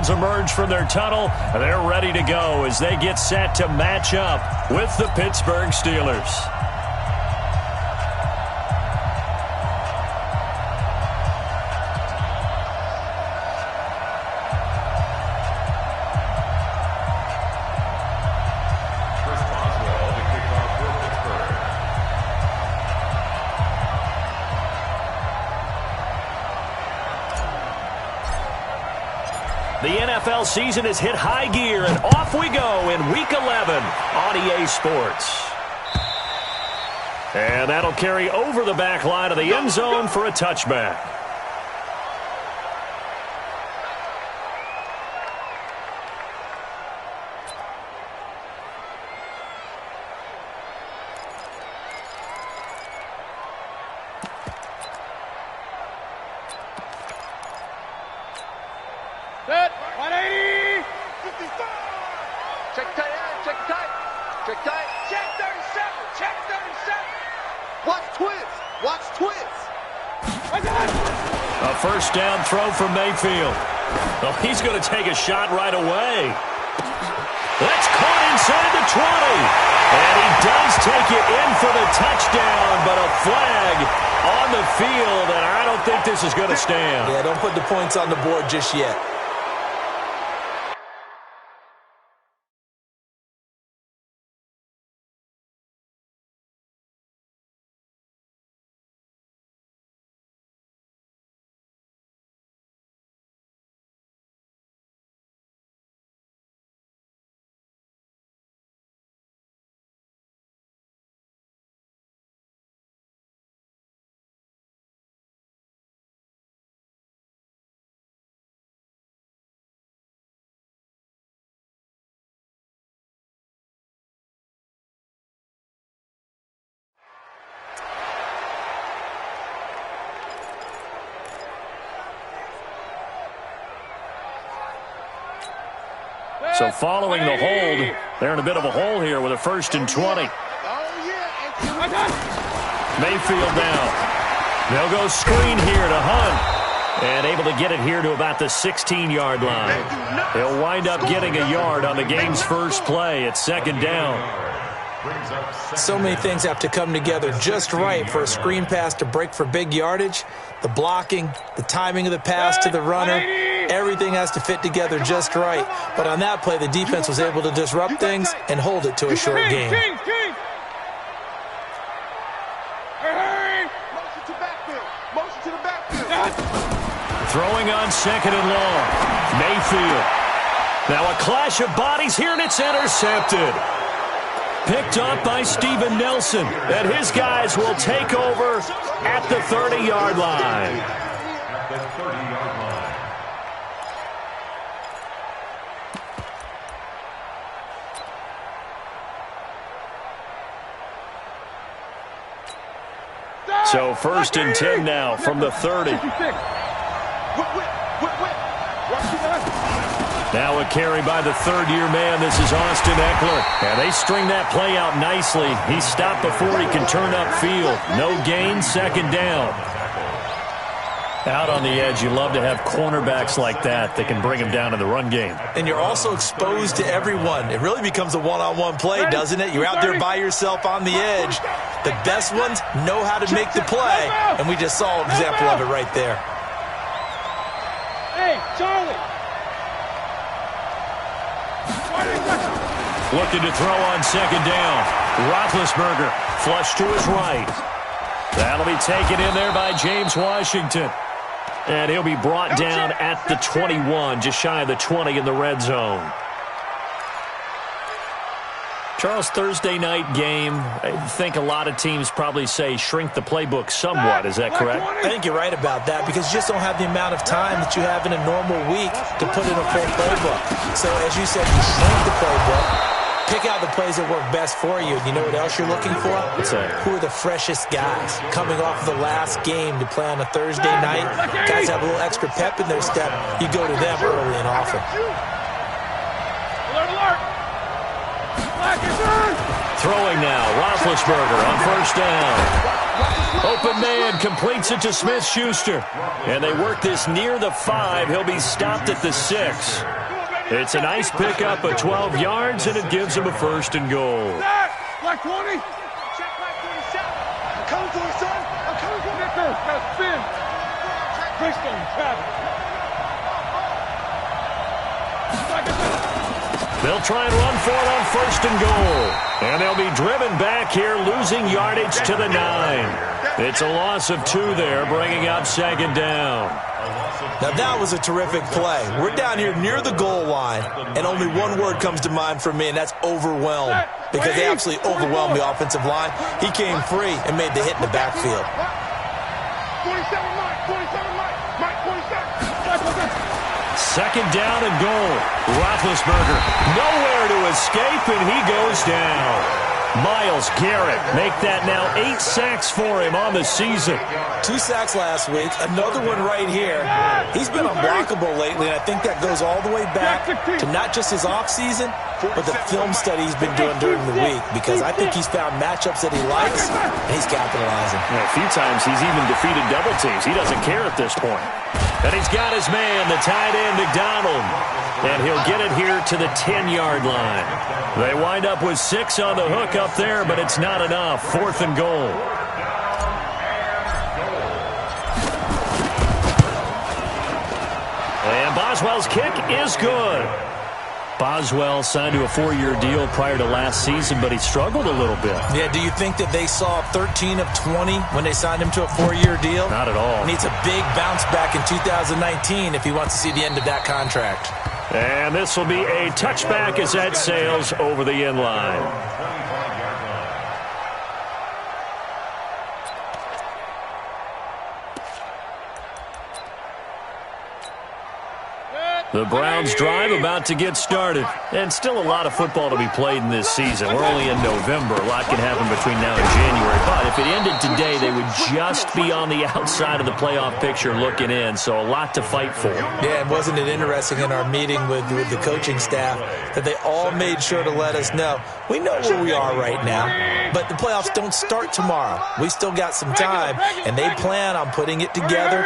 fans emerge from their tunnel. They're ready to go as they get set to match up with the Pittsburgh Steelers. The NFL season has hit high gear, and off we go in Week 11 on EA Sports. And that'll carry over the back line of the end zone for a touchback. Set, 180, 55. Check tight, check tight, check tight. Check 37, check 37. Watch twist, watch twist. A first down throw from Mayfield. Oh, he's going to take a shot right away. That's caught inside the 20. And he does take it in for the touchdown, but a flag on the field, and I don't think this is going to stand. Yeah, don't put the points on the board just yet. So following the hold, they're in a bit of a hole here with a 1st and 20. Mayfield now. They'll go screen here to Hunt. And able to get it here to about the 16-yard line. He'll wind up getting a yard on the game's first play at 2nd down. So many things have to come together just right for a screen pass to break for big yardage. The blocking, the timing of the pass to the runner, everything has to fit together just right. But on that play, the defense was able to disrupt things and hold it to a short game. Throwing on 2nd and long. Mayfield. Now a clash of bodies here, and it's intercepted. Picked up by Steven Nelson. And his guys will take over at the 30-yard line. So 1st and 10 now from the 30. Now a carry by the 3rd-year man. This is Austin Eckler. And they string that play out nicely. He stopped before he can turn upfield. No gain, 2nd down. Out on the edge, you love to have cornerbacks like that can bring him down in the run game. And you're also exposed to everyone. It really becomes a one-on-one play, doesn't it? You're out there by yourself on the edge. The best ones know how to make the play, and we just saw an example of it right there. Hey, Charlie. Looking to throw on 2nd down. Roethlisberger flush to his right. That'll be taken in there by James Washington. And he'll be brought down at the 21, just shy of the 20 in the red zone. Charles, Thursday night game, I think a lot of teams probably say shrink the playbook somewhat. Is that correct? I think you're right about that because you just don't have the amount of time that you have in a normal week to put in a full playbook. So as you said, you shrink the playbook, pick out the plays that work best for you. You know what else you're looking for? What's that? Who are the freshest guys coming off the last game to play on a Thursday night? Guys have a little extra pep in their step. You go to them early and often. Alert, alert. Throwing now, Roethlisberger on 1st down. Open man completes it to Smith-Schuster. And they work this near the 5. He'll be stopped at the 6. It's a nice pickup of 12 yards, and it gives him a 1st and goal. Black 20. Check black 27. I'm coming for you, son. I'm coming for you. Now spin. Bridgestone, travel. They'll try and run for it on 1st and goal. And they'll be driven back here, losing yardage to the 9. It's a loss of 2 there, bringing up 2nd down. Now, that was a terrific play. We're down here near the goal line, and only one word comes to mind for me, and that's overwhelmed, because they absolutely overwhelmed the offensive line. He came free and made the hit in the backfield. 47 Mike, 47 Mike, Mike 47. 2nd down and goal. Roethlisberger nowhere to escape, and he goes down. Myles Garrett make that now 8 sacks for him on the season. 2 sacks last week, another one right here. He's been unblockable lately, and I think that goes all the way back to not just his offseason, but the film study he's been doing during the week, because I think he's found matchups that he likes, and he's capitalizing. A few times he's even defeated double teams. He doesn't care at this point. And he's got his man, the tight end, McDonald. And he'll get it here to the 10-yard line. They wind up with 6 on the hook up there, but it's not enough. 4th and goal. And Boswell's kick is good. Boswell signed to a 4-year deal prior to last season, but he struggled a little bit. Yeah, do you think that they saw 13 of 20 when they signed him to a 4-year deal? Not at all. He needs a big bounce back in 2019 if he wants to see the end of that contract. And this will be a touchback as that sails over the end line. The Browns drive about to get started. And still a lot of football to be played in this season. We're only in November. A lot can happen between now and January. But if it ended today, they would just be on the outside of the playoff picture looking in. So a lot to fight for. Yeah, and wasn't it interesting in our meeting with the coaching staff that they all made sure to let us know, we know where we are right now, but the playoffs don't start tomorrow. We still got some time, and they plan on putting it together,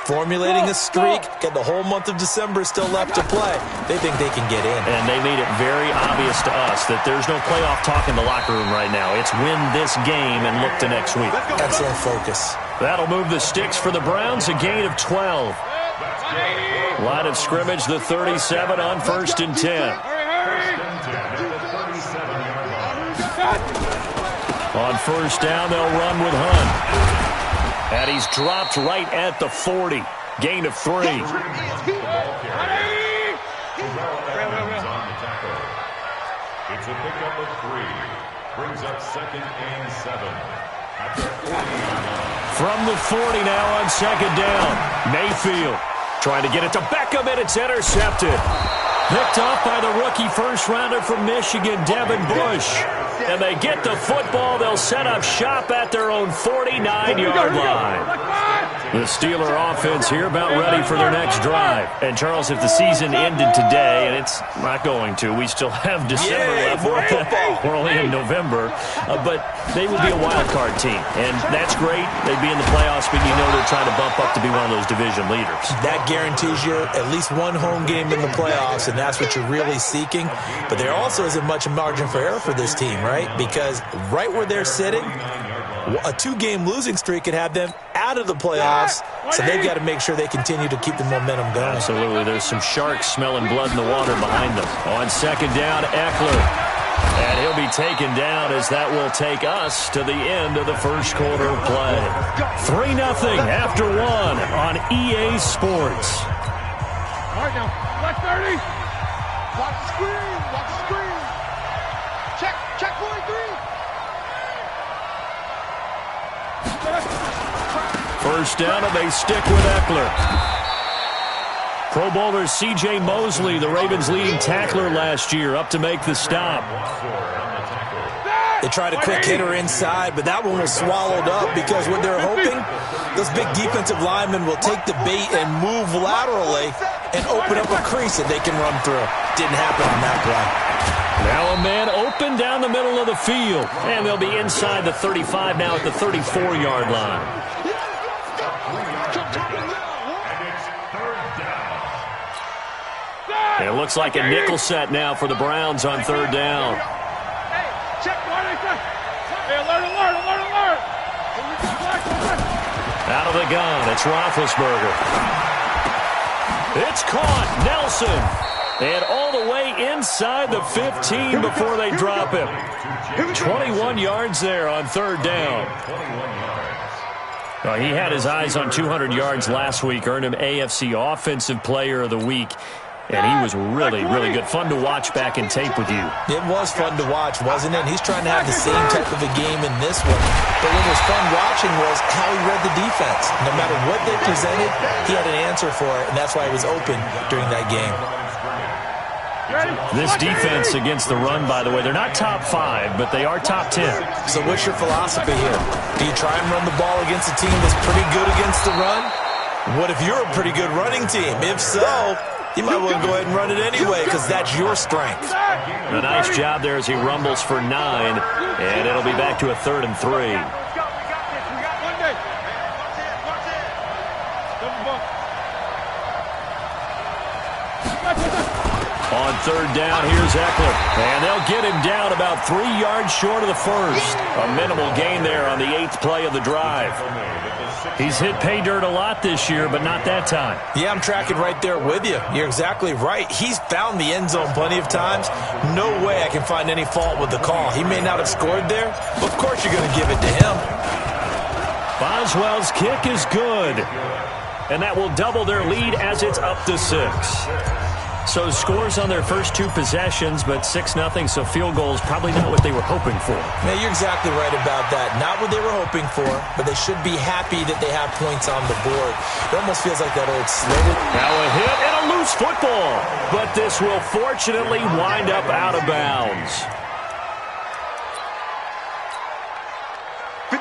formulating a streak, get the whole month of December still left to play. They think they can get in. And they made it very obvious to us that there's no playoff talk in the locker room right now. It's win this game and look to next week. Excellent focus. That'll move the sticks for the Browns, a gain of 12. Line of scrimmage, the 37 on 1st and 10. On 1st down, they'll run with Hunt. And he's dropped right at the 40. Gain of 3. It's a pickup of 3. Brings up 2nd and 7. From the 40 now on 2nd down. Mayfield trying to get it to Beckham, and it's intercepted. Picked off by the rookie first-rounder from Michigan, Devin Bush. And they get the football. They'll set up shop at their own 49-yard line. The Steeler offense here about ready for their next drive. And, Charles, if the season ended today, and it's not going to, we still have December left. We're only in November. But they would be a wild card team. And that's great. They'd be in the playoffs, but you know they're trying to bump up to be one of those division leaders. That guarantees you at least one home game in the playoffs, and that's what you're really seeking. But there also isn't much margin for error for this team, right? Because right where they're sitting, a 2-game losing streak could have them out of the playoffs, so they've got to make sure they continue to keep the momentum going. Absolutely. There's some sharks smelling blood in the water behind them. On 2nd down, Eckler. And he'll be taken down as that will take us to the end of the first quarter of play. 3-0 after 1 on EA Sports. All right, now, black 30. Watch the screen, watch the screen. Check 43. First down, and they stick with Eckler. Pro Bowler C.J. Mosley, the Ravens' leading tackler last year, up to make the stop. They tried a quick hitter inside, but that one was swallowed up because what they're hoping, those big defensive linemen will take the bait and move laterally and open up a crease that they can run through. Didn't happen on that play. Now a man open down the middle of the field, and they'll be inside the 35 now at the 34-yard line. It looks like a nickel set now for the Browns on third down. Out of the gun, it's Roethlisberger. It's caught, Nelson. And all the way inside the 15 before they drop him. 21 yards there on third down. He had his eyes on 200 yards last week, earned him AFC Offensive Player of the Week. And he was really, really good. Fun to watch back in tape with you. It was fun to watch, wasn't it? He's trying to have the same type of a game in this one. But what was fun watching was how he read the defense. No matter what they presented, he had an answer for it, and that's why he was open during that game. This defense against the run, by the way, they're not top 5, but they are top 10. So what's your philosophy here? Do you try and run the ball against a team that's pretty good against the run? What if you're a pretty good running team? If so, you might want to go ahead and run it anyway because that's your strength. A nice job there as he rumbles for 9, and it'll be back to a 3rd and 3. On third down, here's Eckler. And they'll get him down about 3 yards short of the first. A minimal gain there on the 8th play of the drive. He's hit pay dirt a lot this year, but not that time. Yeah, I'm tracking right there with you. You're exactly right. He's found the end zone plenty of times. No way I can find any fault with the call. He may not have scored there, but of course you're going to give it to him. Boswell's kick is good. And that will double their lead as it's up to 6. So scores on their first 2 possessions, but 6-0, so field goals probably not what they were hoping for. Yeah, you're exactly right about that. Not what they were hoping for, but they should be happy that they have points on the board. It almost feels like that old slitted. Now a hit and a loose football, but this will fortunately wind up out of bounds.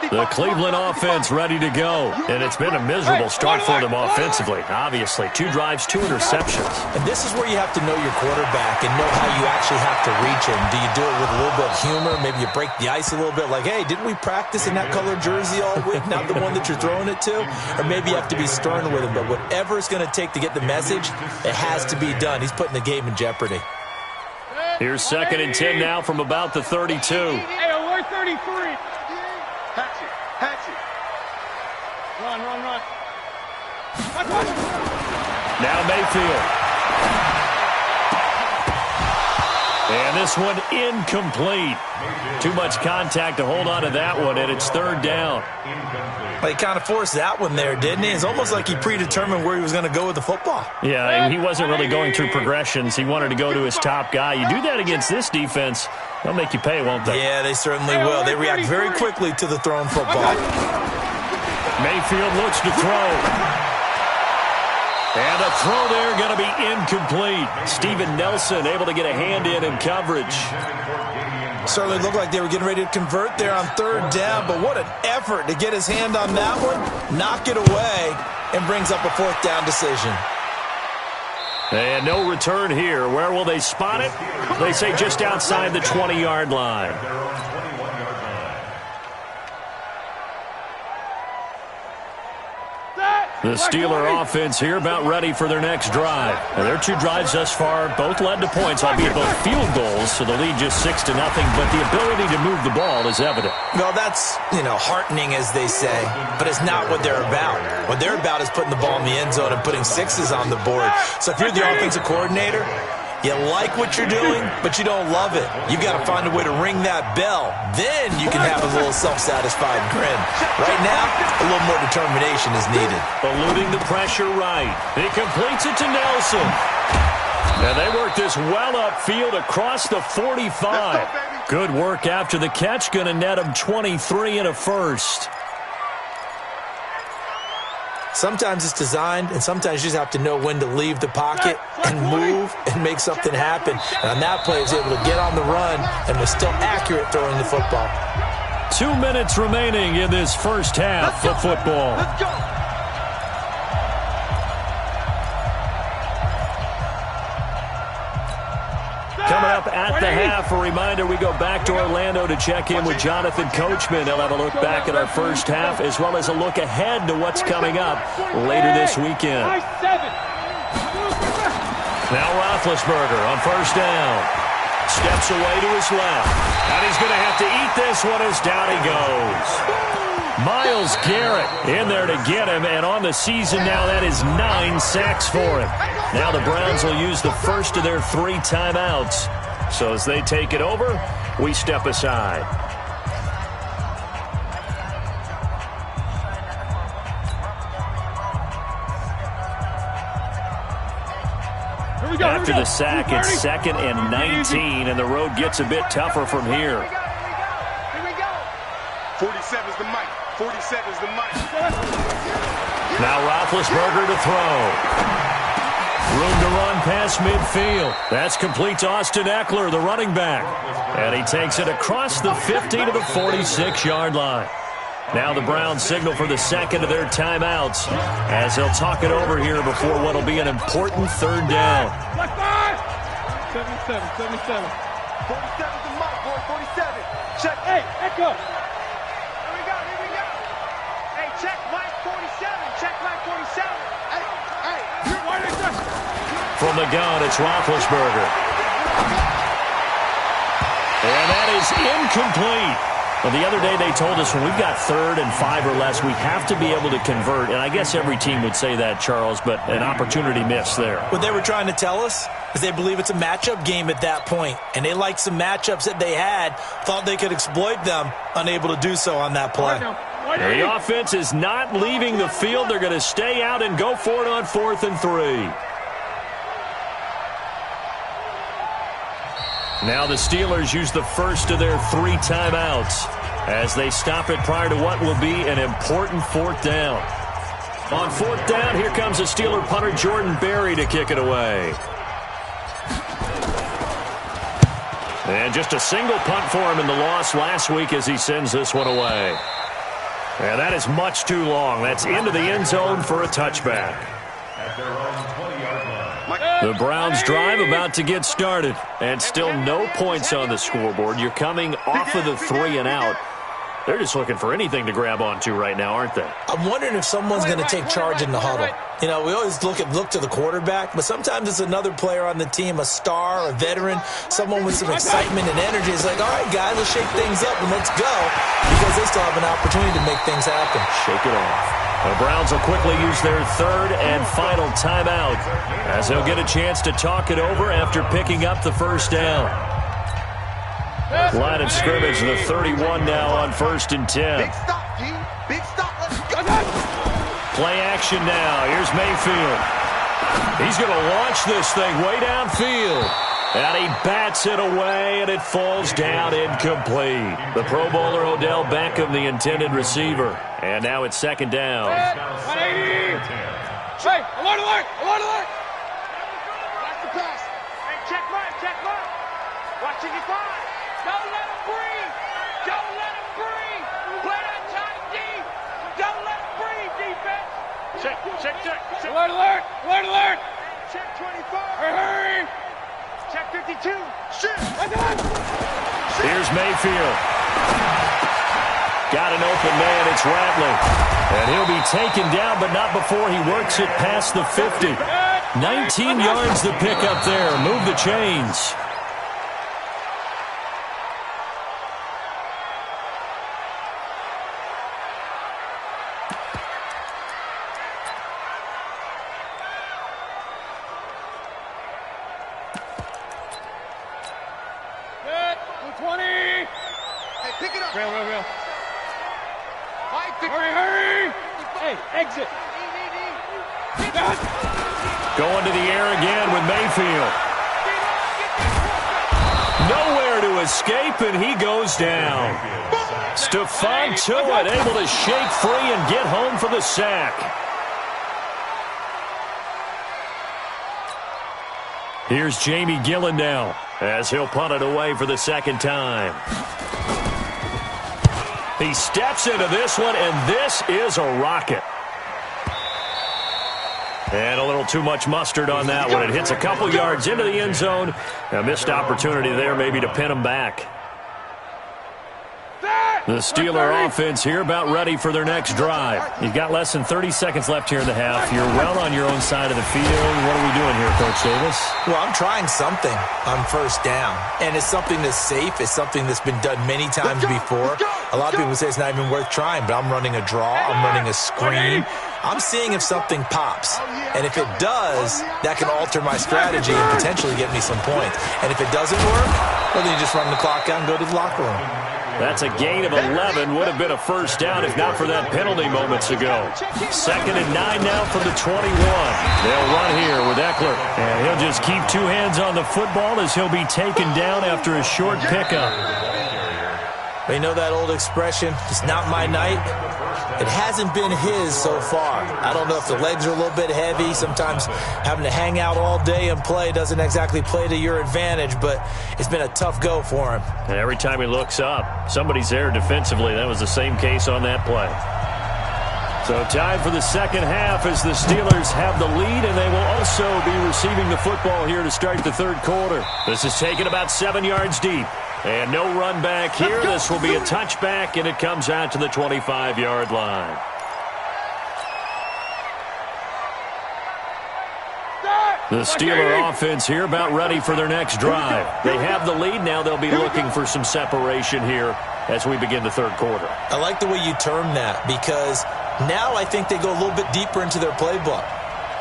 The Cleveland offense ready to go. And it's been a miserable start for them offensively. Obviously, 2 drives, 2 interceptions. And this is where you have to know your quarterback and know how you actually have to reach him. Do you do it with a little bit of humor? Maybe you break the ice a little bit like, hey, didn't we practice in that colored jersey all week? Not the one that you're throwing it to? Or maybe you have to be stern with him. But whatever it's going to take to get the message, it has to be done. He's putting the game in jeopardy. Here's 2nd and 10 now from about the 32. Hey, we're 33. Hatch it. Run. Now Mayfield. And this one incomplete. Too much contact to hold on to that one, and it's 3rd down. Well, he kind of forced that one there, didn't he? It's almost like he predetermined where he was going to go with the football. Yeah, he wasn't really going through progressions. He wanted to go to his top guy. You do that against this defense, they'll make you pay, won't they? Yeah, they certainly will. They react very quickly to the thrown football. Mayfield looks to throw. And the throw there going to be incomplete. Steven Nelson able to get a hand in coverage. Certainly looked like they were getting ready to convert there on 3rd down, but what an effort to get his hand on that one, knock it away, and brings up a 4th down decision. And no return here. Where will they spot it? They say just outside the 20-yard line. The Steeler offense here about ready for their next drive. And their 2 drives thus far both led to points, albeit both field goals, so the lead just 6-0, but the ability to move the ball is evident. Well, that's, heartening, as they say, but it's not what they're about. What they're about is putting the ball in the end zone and putting 6s on the board. So if you're the offensive coordinator, you like what you're doing, but you don't love it. You got to find a way to ring that bell. Then you can have a little self-satisfied grin. Right now, a little more determination is needed. Eluding the pressure right. He completes it to Nelson. And they work this well upfield across the 45. Good work after the catch. Going to net him 23 and a first. Sometimes it's designed, and sometimes you just have to know when to leave the pocket and move and make something happen. And on that play, he was able to get on the run and was still accurate throwing the football. 2 minutes remaining in this first half of football. Let's go. Coming up at the half, a reminder, we go back to Orlando to check in with Jonathan Coachman. He'll have a look back at our first half as well as a look ahead to what's coming up later this weekend. Now Roethlisberger on first down. Steps away to his left. And he's going to have to eat this one as down he goes. Myles Garrett in there to get him, and on the season now, that is 9 sacks for him. Now the Browns will use the first of their 3 timeouts. So as they take it over, we step aside. After the sack, it's 2nd and 19, and the road gets a bit tougher from here. 47's the mic. 47's the mic. Now Roethlisberger to throw. Room to run past midfield. That's complete to Austin Eckler, the running back. And he takes it across the 50 to the 46-yard line. Now the Browns signal for the second of their timeouts as they'll talk it over here before what will be an important 3rd down. 77. 47's the mic, boy. 47. Check. Hey, Echo. Here we go. Hey, check mic 47. Check mic 47. Hey. From the gun, it's Roethlisberger. And that is incomplete. Well, the other day they told us when we've got 3rd and 5 or less, we have to be able to convert. And I guess every team would say that, Charles, but an opportunity missed there. What they were trying to tell us is they believe it's a matchup game at that point. And they liked some matchups that they had, thought they could exploit them, unable to do so on that play. The offense is not leaving the field. They're going to stay out and go for it on 4th and 3. Now the Steelers use the first of their 3 timeouts as they stop it prior to what will be an important 4th down. On 4th down, here comes the Steeler punter Jordan Berry to kick it away. And just a single punt for him in the loss last week as he sends this one away. And that is much too long. That's into the end zone for a touchback. At their own 20-yard line. The Browns drive about to get started, and still no points on the scoreboard. You're coming off of the 3 and out. They're just looking for anything to grab onto right now, aren't they? I'm wondering if someone's going to take charge in the huddle. You know, we always look to the quarterback, but sometimes it's another player on the team, a star, a veteran, someone with some excitement and energy. It's like, all right, guys, let's shake things up and let's go, because they still have an opportunity to make things happen. Shake it off. The Browns will quickly use their 3rd and final timeout as they'll get a chance to talk it over after picking up the first down. Line of scrimmage, the 31 now on 1st and 10. Big stop, G. Big stop. Let's go. Play action now. Here's Mayfield. He's going to launch this thing way downfield. And he bats it away, and it falls down incomplete. The Pro Bowler Odell Beckham, the intended receiver. And now it's 2nd down. 180. Hey, alert, alert, alert, alert. Watch the pass. Hey, check mark. Watching it fly. Don't let him breathe. Don't let him breathe. Play that tight D. Don't let him breathe, defense. Check. Alert, alert, alert, alert. Check 25. Hurry. Check 52. Shoot. Here's Mayfield. Got an open man. It's Rattling. And he'll be taken down, but not before he works it past the 50. 19 yards to pick up there. Move the chains. Hurry. Hey, exit. Going to the air again with Mayfield. Nowhere to escape, and he goes down. Stephon Tuitt able to shake free and get home for the sack. Here's Jamie Gillen now as he'll punt it away for the 2nd time. He steps into this one, and this is a rocket. And a little too much mustard on that one. It hits a couple yards into the end zone. A missed opportunity there maybe to pin him back. The Steeler offense here about ready for their next drive. You've got less than 30 seconds left here in the half. You're well on your own side of the field. What are we doing here, Coach Davis? Well, I'm trying something on first down, and it's something that's safe. It's something that's been done many times before. A lot of people say it's not even worth trying, but I'm running a draw. I'm running a screen. I'm seeing if something pops, and if it does, that can alter my strategy and potentially get me some points. And if it doesn't work, well, then you just run the clock out and go to the locker room. That's a gain of 11. Would have been a first down if not for that penalty moments ago. 2nd and 9 now from the 21. They'll run here with Eckler. And he'll just keep two hands on the football as he'll be taken down after a short pickup. You know that old expression, it's not my night? It hasn't been his so far. I don't know if the legs are a little bit heavy. Sometimes having to hang out all day and play doesn't exactly play to your advantage, but it's been a tough go for him. And every time he looks up, somebody's there defensively. That was the same case on that play. So time for the second half as the Steelers have the lead, and they will also be receiving the football here to start the third quarter. This is taken about 7 yards deep. And no run back here. This will be a touchback, and it comes out to the 25-yard line. The Steeler offense here about ready for their next drive. They have the lead. Now they'll be looking for some separation here as we begin the third quarter. I like the way you term that because now I think they go a little bit deeper into their playbook.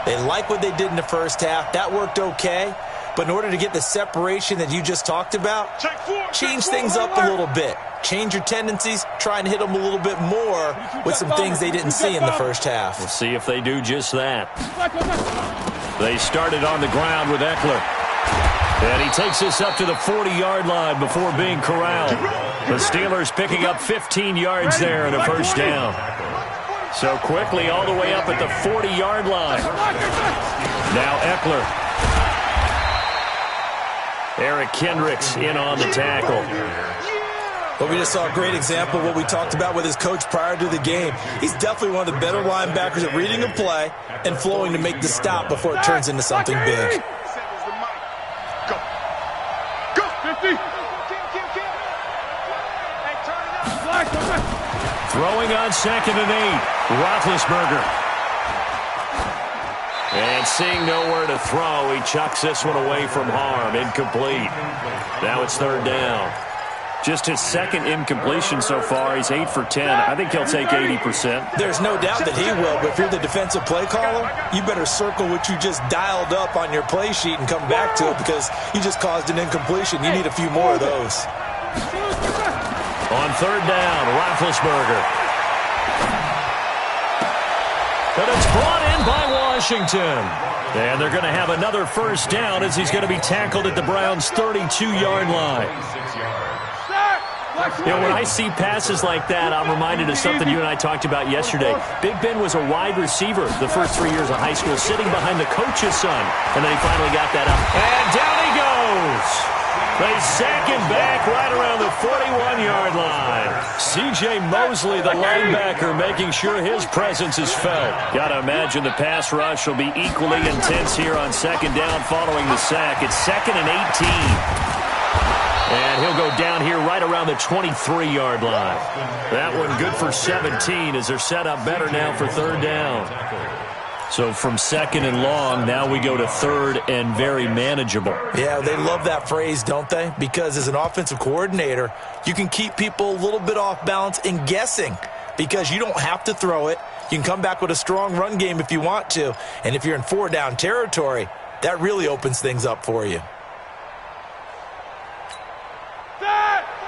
They like what they did in the first half. That worked okay. But in order to get the separation that you just talked about, change things up a little bit. Change your tendencies, try and hit them a little bit more with some things they didn't see in the first half. We'll see if they do just that. They started on the ground with Eckler. And he takes this up to the 40-yard line before being corralled. The Steelers picking up 15 yards there and a first down. So quickly all the way up at the 40-yard line. Now Eckler. Eric Kendricks in on the tackle. Well, we just saw a great example of what we talked about with his coach prior to the game. He's definitely one of the better linebackers at reading a play and flowing to make the stop before it turns into something big. Go. Go, 50. Throwing on 2nd and 8. Roethlisberger. And seeing nowhere to throw, he chucks this one away from harm. Incomplete. Now it's third down. Just his second incompletion so far. He's 8 for 10. I think he'll take 80%. There's no doubt that he will, but if you're the defensive play caller, you better circle what you just dialed up on your play sheet and come back to it because you just caused an incompletion. You need a few more of those. On third down, Roethlisberger. But it's brought in by Washington. And they're going to have another first down as he's going to be tackled at the Browns' 32-yard line. You know, when I see passes like that, I'm reminded of something you and I talked about yesterday. Big Ben was a wide receiver the first 3 years of high school, sitting behind the coach's son. And then he finally got that up. And down he goes. They sack him back right around the 41-yard line. C.J. Mosley, the linebacker, making sure his presence is felt. Got to imagine the pass rush will be equally intense here on second down following the sack. It's 2nd and 18. And he'll go down here right around the 23-yard line. That one good for 17 as they're set up better now for third down. So from 2nd and long, now we go to 3rd and very manageable. Yeah, they love that phrase, don't they? Because as an offensive coordinator, you can keep people a little bit off balance and guessing because you don't have to throw it. You can come back with a strong run game if you want to. And if you're in 4-down territory, that really opens things up for you.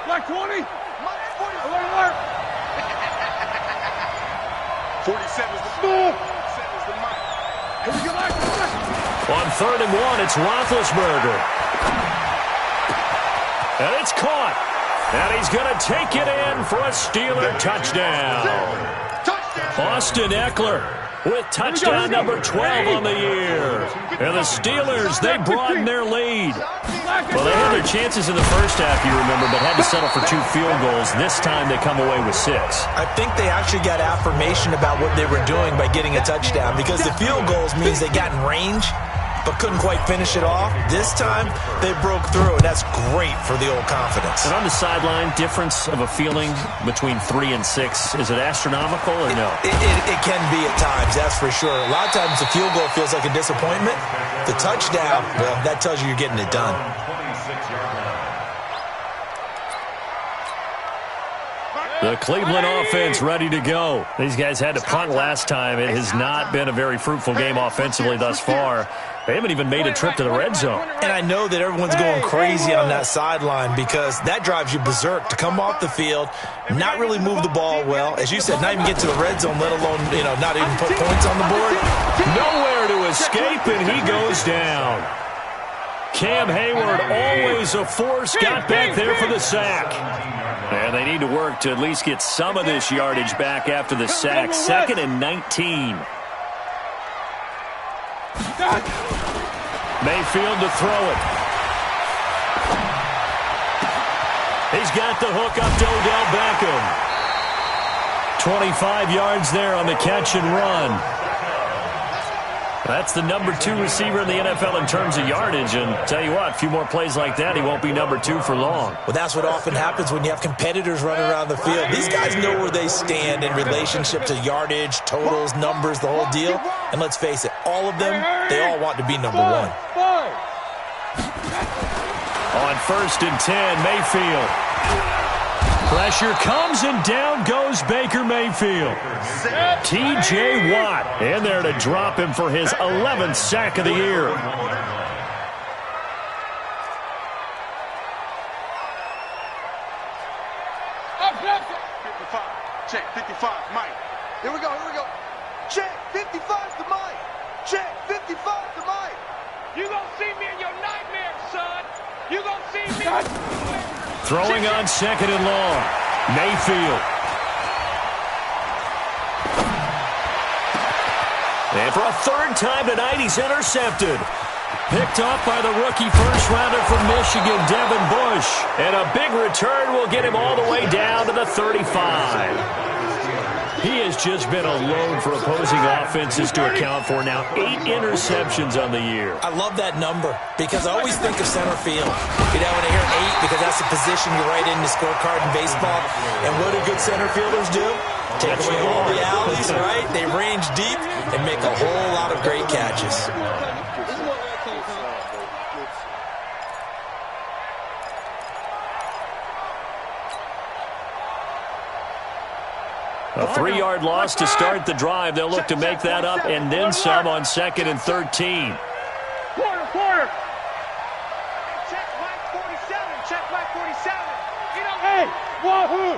Black 20. 47 is the move. On 3rd and 1, it's Roethlisberger. And it's caught. And he's going to take it in for a Steeler touchdown. Austin Eckler with touchdown number 12 on the year. And the Steelers, they broaden their lead. Well, they had their chances in the first half, you remember, but had to settle for 2 field goals. This time they come away with 6. I think they actually got affirmation about what they were doing by getting a touchdown because the field goals means they got in range. but couldn't quite finish it off. This time, they broke through, and that's great for the old confidence. And on the sideline, difference of a feeling between 3 and 6, is it astronomical or no? It can be at times, that's for sure. A lot of times the field goal feels like a disappointment. The touchdown, well, that tells you you're getting it done. The Cleveland offense ready to go. These guys had to punt last time. It has not been a very fruitful game offensively thus far. They haven't even made a trip to the red zone. And I know that everyone's going crazy on that sideline because that drives you berserk to come off the field, not really move the ball well. As you said, not even get to the red zone, let alone, not even put points on the board. Nowhere to escape, and he goes down. Cam Hayward, always a force, got back there for the sack. And they need to work to at least get some of this yardage back after the sack. 2nd and 19. Mayfield to throw it. He's got the hook up to Odell Beckham. 25 yards there on the catch and run. That's the number 2 receiver in the NFL in terms of yardage. And tell you what, a few more plays like that, he won't be number 2 for long. Well, that's what often happens when you have competitors running around the field. These guys know where they stand in relationship to yardage, totals, numbers, the whole deal. And let's face it, all of them, they all want to be number 1. On 1st and 10, Mayfield. Pressure comes, and down goes Baker Mayfield. T.J. Watt in there to drop him for his 11th sack of the year. Check 55, Mike. Here we go. Check 55 to Mike. Check 55 to Mike. You gonna see me in your nightmares, son. You gonna see me. Throwing on 2nd and long. Mayfield. And for a 3rd time tonight, he's intercepted. Picked off by the rookie first-rounder from Michigan, Devin Bush. And a big return will get him all the way down to the 35. He has just been a load for opposing offenses to account for now. 8 interceptions on the year. I love that number because I always think of center field. When I hear 8, because that's the position you write in the scorecard in baseball. And what do good center fielders do? Take away all the alleys, right? They range deep and make a whole lot of great catches. A 3-yard loss to start the drive. They'll look to make that up and then some on 2nd and 13. Quarter. Check Mike 47. Check Mike 47. Hey, wahoo!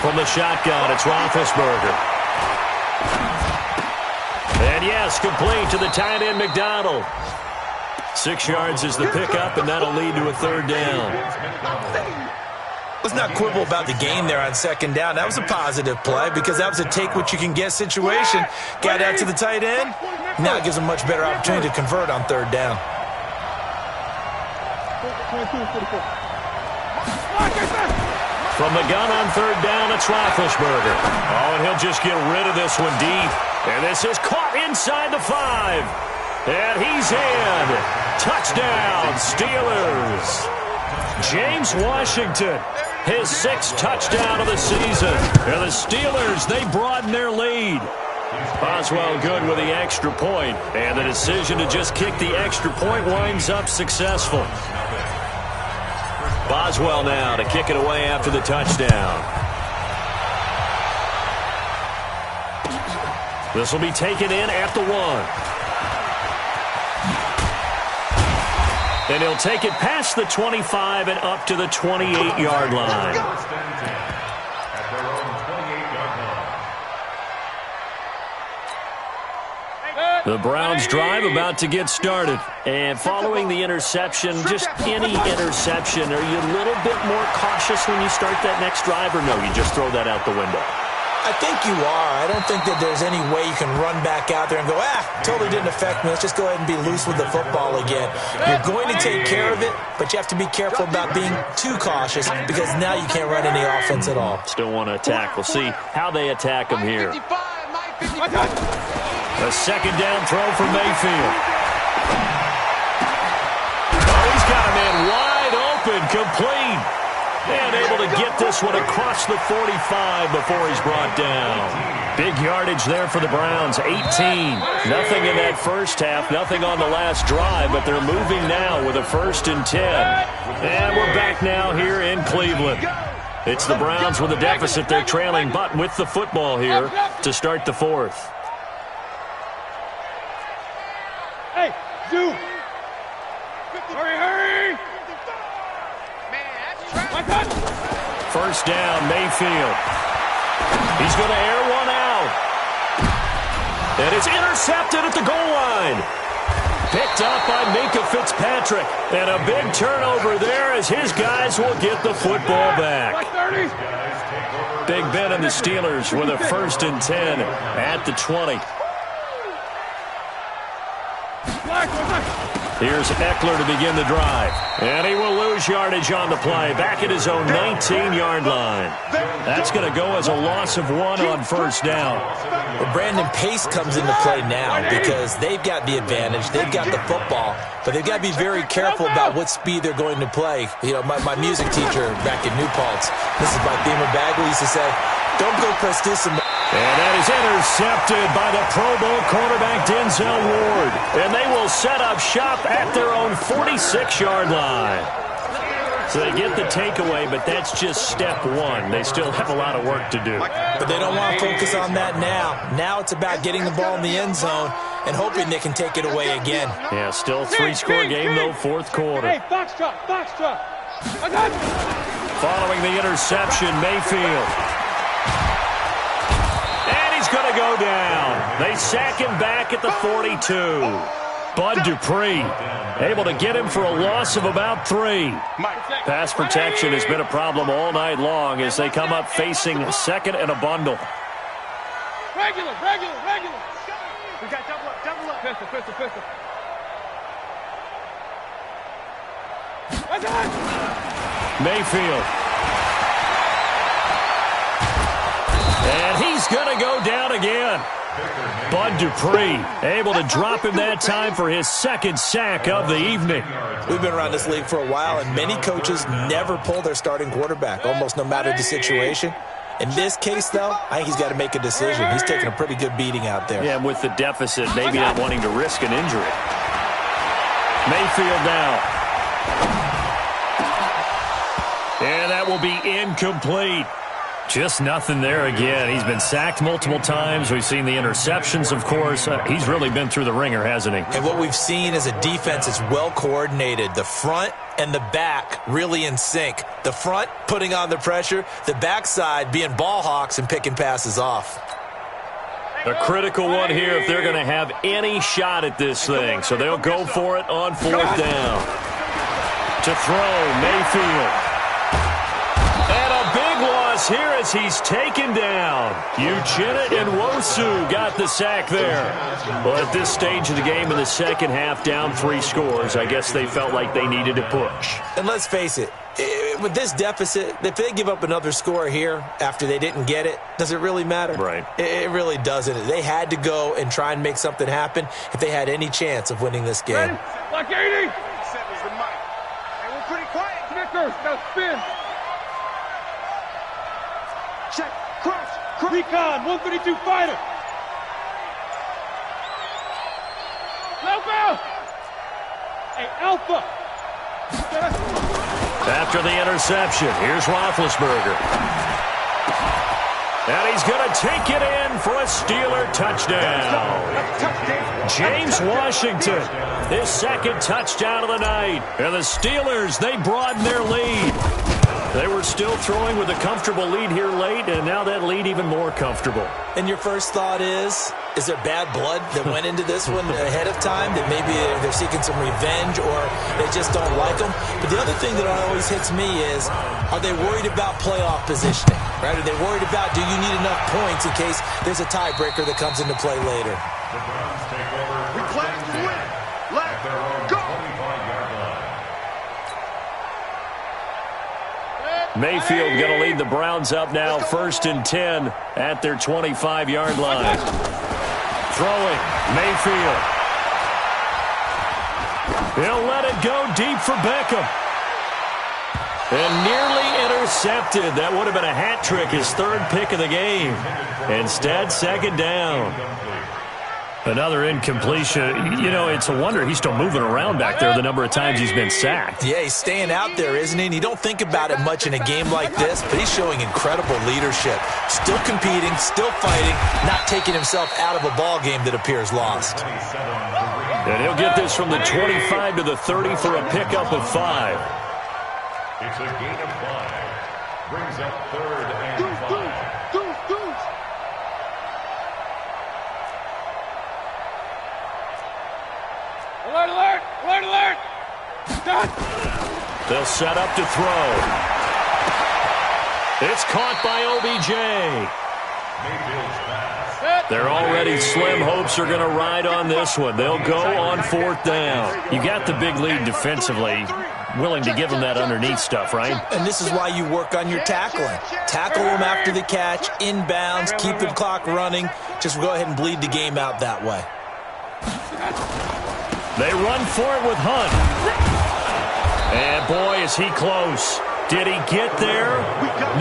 From the shotgun, it's Roethlisberger. And yes, complete to the tight end, McDonald. 6 yards is the pickup, and that'll lead to a 3rd down. Let's not quibble about the game there on 2nd down. That was a positive play because that was a take-what-you-can-get situation. Got out to the tight end. Now it gives them a much better opportunity to convert on 3rd down. From the gun on 3rd down, it's Roethlisberger. Oh, and he'll just get rid of this one deep. And this is caught inside the 5. And he's in. Touchdown, Steelers. James Washington, his 6th touchdown of the season. And the Steelers, they broaden their lead. Boswell good with the extra point. And the decision to just kick the extra point winds up successful. Boswell now to kick it away after the touchdown. This will be taken in at the 1. And he'll take it past the 25 and up to the 28-yard line. The Browns drive about to get started. And following the interception, just any interception, are you a little bit more cautious when you start that next drive, or no, you just throw that out the window? I think you are. I don't think that there's any way you can run back out there and go, totally didn't affect me. Let's just go ahead and be loose with the football again. You're going to take care of it, but you have to be careful about being too cautious because now you can't run any offense at all. Still want to attack. We'll see how they attack them here. A second down throw for Mayfield. Oh, he's got a man wide open, complete. And able to get this one across the 45 before he's brought down. Big yardage there for the Browns, 18. Nothing in that first half, nothing on the last drive, but they're moving now with a 1st and 10. And we're back now here in Cleveland. It's the Browns with a deficit. They're trailing, but with the football here to start the 4th. Hey, Zoo! Hurry, hurry! First down, Mayfield. He's going to air one out. And it's intercepted at the goal line. Picked up by Minka Fitzpatrick. And a big turnover there as his guys will get the football back. Big Ben and the Steelers with a 1st and 10 at the 20. Here's Eckler to begin the drive. And he will lose yardage on the play. Back at his own 19-yard line. That's going to go as a loss of 1 on 1st down. Well, Brandon, pace comes into play now because they've got the advantage. They've got the football. But they've got to be very careful about what speed they're going to play. You know, my music teacher back in New Paltz, this is my theme of Bagley, used to say, don't go press this. And that is intercepted by the Pro Bowl quarterback Denzel Ward. And they will set up shop at their own 46-yard line. So they get the takeaway, but that's just step 1. They still have a lot of work to do. But they don't want to focus on that now. Now it's about getting the ball in the end zone and hoping they can take it away again. Yeah, still 3-score game, though, 4th quarter. Hey, Foxtrot, Foxtrot. Following the interception, Mayfield. He's going to go down. They sack him back at the 42. Bud Dupree able to get him for a loss of about 3. Pass protection has been a problem all night long as they come up facing 2nd and a bundle. Regular. We got double up. Pistol. Mayfield. And he's going to go down again. Bud Dupree able to drop him that time for his 2nd sack of the evening. We've been around this league for a while, and many coaches never pull their starting quarterback, almost no matter the situation. In this case, though, I think he's got to make a decision. He's taking a pretty good beating out there. Yeah, with the deficit, maybe not wanting to risk an injury. Mayfield now. And that will be incomplete. Just nothing there again. He's been sacked multiple times. We've seen the interceptions, of course. He's really been through the ringer, hasn't he? And what we've seen is a defense that's well coordinated. The front and the back really in sync. The front putting on the pressure. The backside being ball hawks and picking passes off. A critical one here if they're going to have any shot at this thing. So they'll go for it on 4th down. To throw, Mayfield. Here as he's taken down. Uchenna and Nwosu got the sack there. Well, at this stage of the game in the second half, down 3 scores, I guess they felt like they needed to push. And let's face it, with this deficit, if they give up another score here after they didn't get it, does it really matter? Right. It really doesn't. They had to go and try and make something happen if they had any chance of winning this game. Ready? Like 80. Settles the mic. And we're pretty quiet. Snickers, now spin. Check, crouch, recon, 132 fighter. Alpha. Hey, Alpha. After the interception, here's Roethlisberger. And he's going to take it in for a Steeler touchdown. James Washington, his 2nd touchdown of the night. And the Steelers, they broaden their lead. They were still throwing with a comfortable lead here late, and now that lead even more comfortable. And your first thought is there bad blood that went into this one ahead of time, that maybe they're seeking some revenge or they just don't like them? But the other thing that always hits me is, are they worried about playoff positioning? Right? Are they worried about, do you need enough points in case there's a tiebreaker that comes into play later? We clap to win. Let's go. Mayfield going to lead the Browns up now, 1st and 10 at their 25-yard line. throwing. Mayfield. He'll let it go deep for Beckham. And nearly intercepted. That would have been a hat trick, his third pick of the game. Instead, second down. Another incompletion. You know, it's a wonder he's still moving around back there the number of times he's been sacked. Yeah, he's staying out there, isn't he? And you don't think about it much in a game like this, but he's showing incredible leadership. Still competing, still fighting, not taking himself out of a ball game that appears lost. And he'll get this from the 25 to the 30 for a pickup of 5. It's a gain of 5. Brings up 3rd and 5. Alert, alert! Alert, alert! Done! They'll set up to throw. It's caught by OBJ. Mayfield's pass. Their already slim hopes are going to ride on this one. They'll go on 4th down. You got the big lead defensively. Willing to give them that underneath stuff, right? And this is why you work on your tackling. Tackle them after the catch, inbounds, keep the clock running. Just go ahead and bleed the game out that way. They run for it with Hunt. And boy, is he close. Did he get there?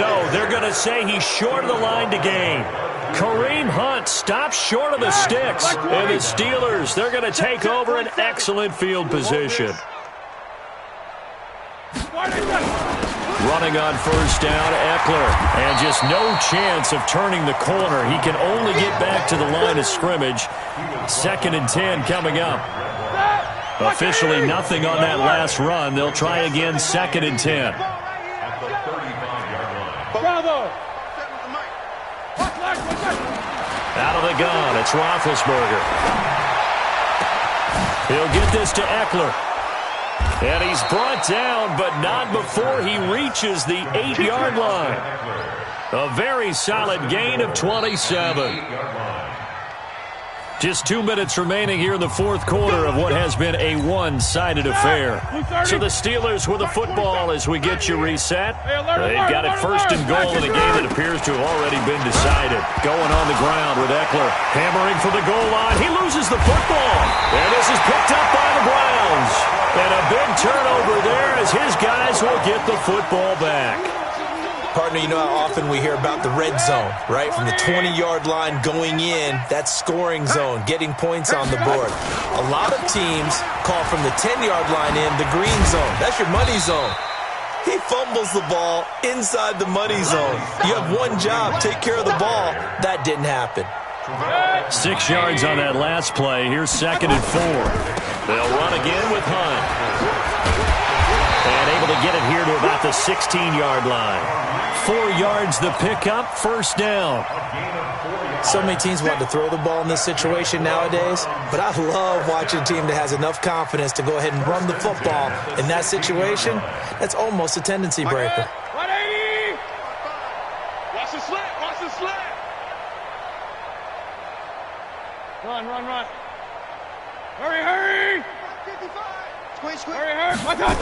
No, they're going to say he's short of the line to gain. Kareem Hunt stops short of the sticks. And the Steelers, they're going to take over an excellent field position. Running on 1st down, Eckler. And just no chance of turning the corner. He can only get back to the line of scrimmage. 2nd and 10 coming up. Officially nothing on that last run. They'll try again 2nd and 10. At the 35-yard line. Bravo! Out of the gun, it's Roethlisberger. He'll get this to Eckler. And he's brought down, but not before he reaches the 8-yard line. A very solid gain of 27. Just 2 minutes remaining here in the 4th quarter of what has been a one-sided affair. So the Steelers with the football as we get you reset. They've got it 1st and goal in a game that appears to have already been decided. Going on the ground with Eckler. Hammering for the goal line. He loses the football. And this is picked up by the Browns. And a big turnover there as his guys will get the football back. Partner, you know how often we hear about the red zone, right? From the 20-yard line going in, that's scoring zone, getting points on the board. A lot of teams call from the 10-yard line in the green zone. That's your money zone. He fumbles the ball inside the money zone. You have one job, take care of the ball. That didn't happen. 6 yards on that last play. Here's 2nd and 4. They'll run again with Hunt. And able to get it here to about the 16-yard line. 4 yards the pickup, 1st down. So many teams want to throw the ball in this situation nowadays, but I love watching a team that has enough confidence to go ahead and run the football. In that situation, that's almost a tendency breaker. 180! Watch the slant, watch the slant! Run, run, run. Hurry, hurry! 55. Squeeze, squeeze. Hurry, hurry. My God.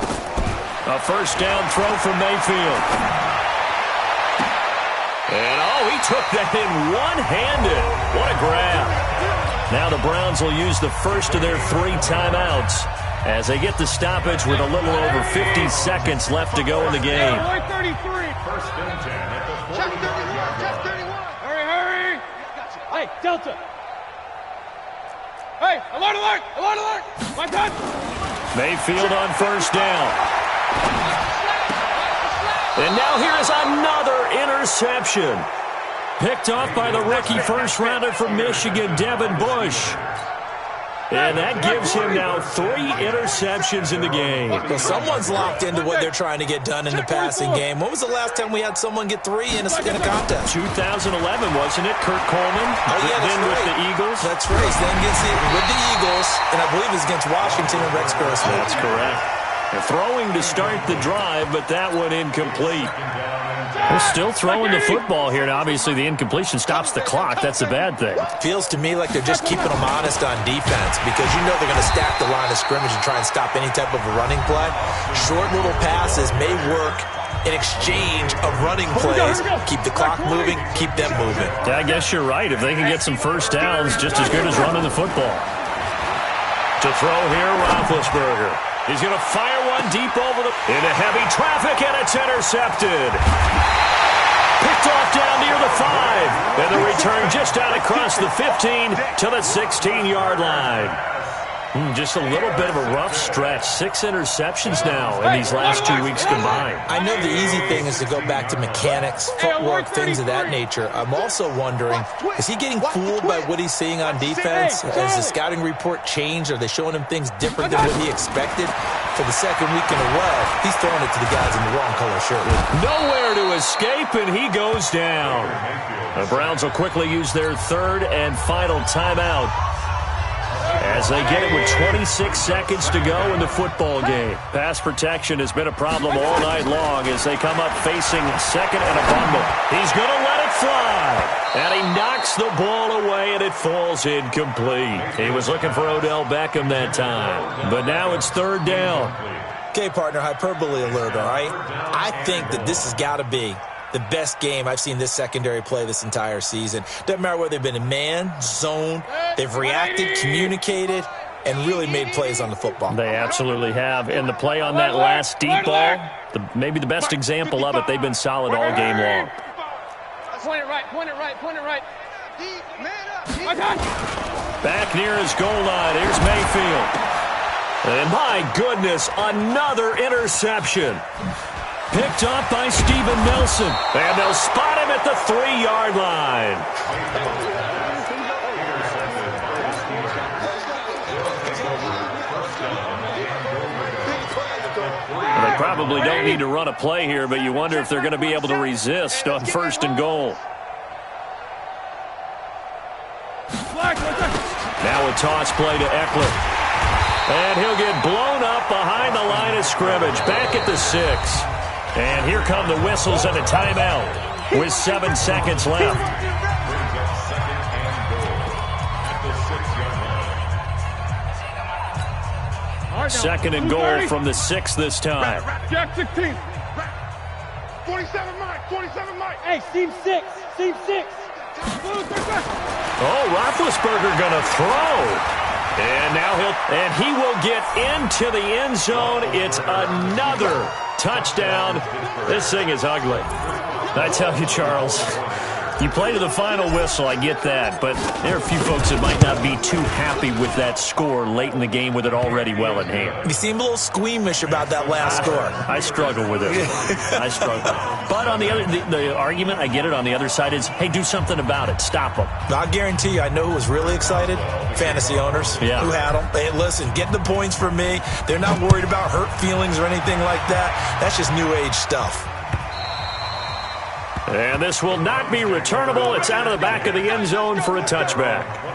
A 1st down throw from Mayfield. And, oh, he took that in one-handed. What a grab. Now the Browns will use the first of their 3 timeouts as they get the stoppage with a little over 50 seconds left to go in the game. 33. 1st and 10 at the 40-yard line. Hurry, hurry. Hey, Delta. Hey, alert, alert, alert, alert. My God. Mayfield on 1st down. And now here is another interception. Picked off by the rookie first-rounder from Michigan, Devin Bush. And that gives him now 3 interceptions in the game. Well, someone's locked into what they're trying to get done in the passing game. When was the last time we had someone get 3 in a contest? 2011, wasn't it? Kurt Coleman. Oh, yeah, that's then right. with the Eagles. That's right. Then gets it with the Eagles, and I believe it's against Washington and Rex Grossman. That's correct. They're throwing to start the drive, but that one incomplete. They're still throwing the football here. Now, obviously, the incompletion stops the clock. That's a bad thing. Feels to me like they're just keeping them honest on defense because you know they're going to stack the line of scrimmage and try and stop any type of a running play. Short little passes may work an exchange of running plays. Keep the clock moving, keep them moving. Yeah, I guess you're right. If they can get some first downs, just as good as running the football. To throw here, Roethlisberger. He's going to fire one deep over into heavy traffic, and it's intercepted. Picked off down near the 5. And the return just out across the 15 to the 16-yard line. Just a little bit of a rough stretch. 6 interceptions now in these last 2 weeks combined. I know the easy thing is to go back to mechanics, footwork, things of that nature. I'm also wondering, is he getting fooled by what he's seeing on defense? Has the scouting report changed? Are they showing him things different than what he expected? For the second week in a row, he's throwing it to the guys in the wrong color shirt. Nowhere to escape, and he goes down. The Browns will quickly use their third and final timeout as they get it with 26 seconds to go in the football game. Pass protection has been a problem all night long as they come up facing second and a bundle. He's going to let it fly. And he knocks the ball away, and it falls incomplete. He was looking for Odell Beckham that time. But now it's third down. Okay, partner, hyperbole alert, all right? I think that this has got to be the best game I've seen this secondary play this entire season. Doesn't matter whether they've been in man, zone, they've reacted, communicated, and really made plays on the football. They absolutely have. And the play on that last deep ball, maybe the best example of it, they've been solid all game long. Point it right, point it right, point it right. Back near his goal line, here's Mayfield. And my goodness, another interception. Picked up by Steven Nelson. And they'll spot him at the 3-yard line. Well, they probably don't need to run a play here, but you wonder if they're going to be able to resist on first and goal. Now a toss play to Eckler. And he'll get blown up behind the line of scrimmage. Back at the 6. And here come the whistles and a timeout with 7 seconds left. Second and goal from the 6 this time. Jack 16. 47 Mike, 27 Mike. Hey, Steve 6, Steve 6. Oh, Roethlisberger going to throw. And now he will get into the end zone. It's another touchdown. This thing is ugly. I tell you, Charles, you play to the final whistle, I get that, but there are a few folks that might not be too happy with that score late in the game with it already well in hand. You seem a little squeamish about that last score. I struggle with it. I struggle. But on the other, the argument, I get it, on the other side is, hey, do something about it. Stop them. I guarantee you, I know who was really excited. Fantasy owners who had them. Hey, listen, get the points for me. They're not worried about hurt feelings or anything like that. That's just new age stuff. And this will not be returnable. It's out of the back of the end zone for a touchback.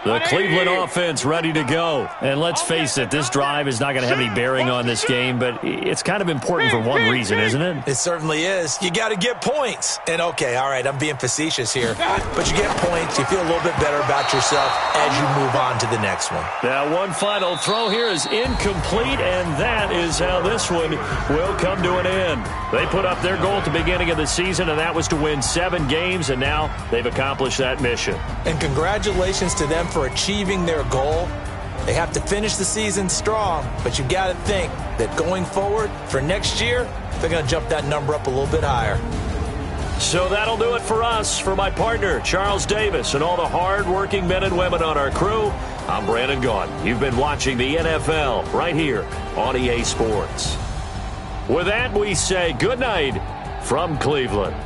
The Cleveland offense ready to go. And let's face it, this drive is not going to have any bearing on this game, but it's kind of important for one reason, isn't it? It certainly is. You got to get points. And, okay, all right, I'm being facetious here, but you get points. You feel a little bit better about yourself as you move on to the next one. Now, one final throw here is incomplete, and that is how this one will come to an end. They put up their goal at the beginning of the season, and that was to win 7 games, and now they've accomplished that mission. And congratulations to them for achieving their goal. They have to finish the season strong, but you got to think that going forward for next year, they're going to jump that number up a little bit higher. So that'll do it for us. For my partner, Charles Davis, and all the hard-working men and women on our crew, I'm Brandon Gaudin. You've been watching the NFL right here on EA Sports. With that, we say good night from Cleveland.